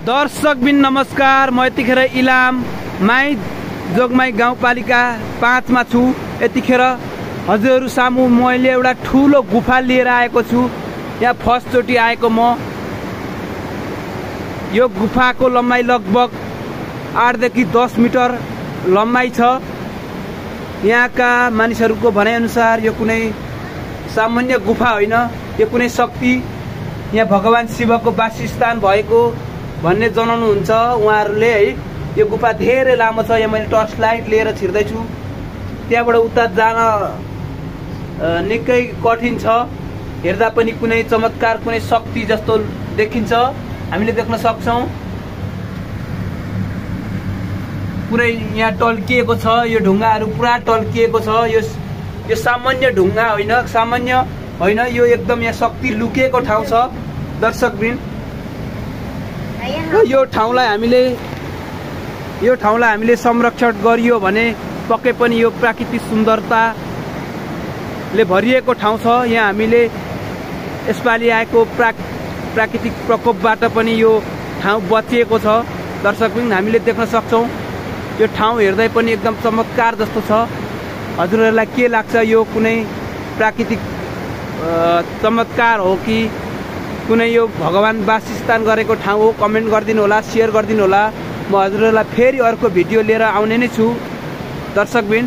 दर्शकबिन नमस्कार, म यतिखेर इलाम माई जोगमाई गाउँपालिका 5 मा छु। यतिखेर हजुरहरू सामु मैले एउटा ठुलो गुफा लिएर आएको छु। यहाँ फर्स्ट चोटि आएको म। यो गुफाको लम्बाइ लगभग 8 देखि 10 मिटर लम्बाइ छ। यहाँका मानिसहरूको भनाइअनुसार यो कुनै सामान्य गुफा होइन, यो कुनै शक्ति यहाँ भगवान शिवको वासस्थान भएको भन्ने जनाउनुहुन्छ उहाँहरूले है। यो गुफा धेरै लामो छ। यहाँ मैले टर्च लाइट लिएर छिर्दैछु। त्यहाँबाट उता जान निकै कठिन छ। हेर्दा पनि कुनै चमत्कार, कुनै शक्ति जस्तो देखिन्छ, हामीले देख्न सक्छौं। पुरै यहाँ टल्किएको छ, यो ढुङ्गाहरू पुरा टल्किएको छ। यो सामान्य ढुङ्गा होइन, सामान्य होइन, यो एकदम यहाँ शक्ति लुकेको ठाउँ छ। दर्शकवृन्द, यो ठाउँलाई हामीले संरक्षण गरियो भने पक्कै पनि यो प्राकृतिक सुन्दरताले भरिएको ठाउँ छ। यहाँ हामीले यसपालि आएको प्राकृतिक प्रकोपबाट पनि यो ठाउँ बचिएको छ। दर्शकवृन्द, हामीले देख्न सक्छौं यो ठाउँ हेर्दै पनि एकदम चमत्कार जस्तो छ। हजुरहरूलाई के लाग्छ, यो कुनै प्राकृतिक चमत्कार हो कि कुनै यो भगवान वासस्थान गरेको ठाउँ हो? कमेन्ट गरिदिनु होला, शेयर गरिदिनु होला। म हजुरहरूलाई फेरि अर्को भिडियो लिएर आउने नै छु। दर्शकबिन।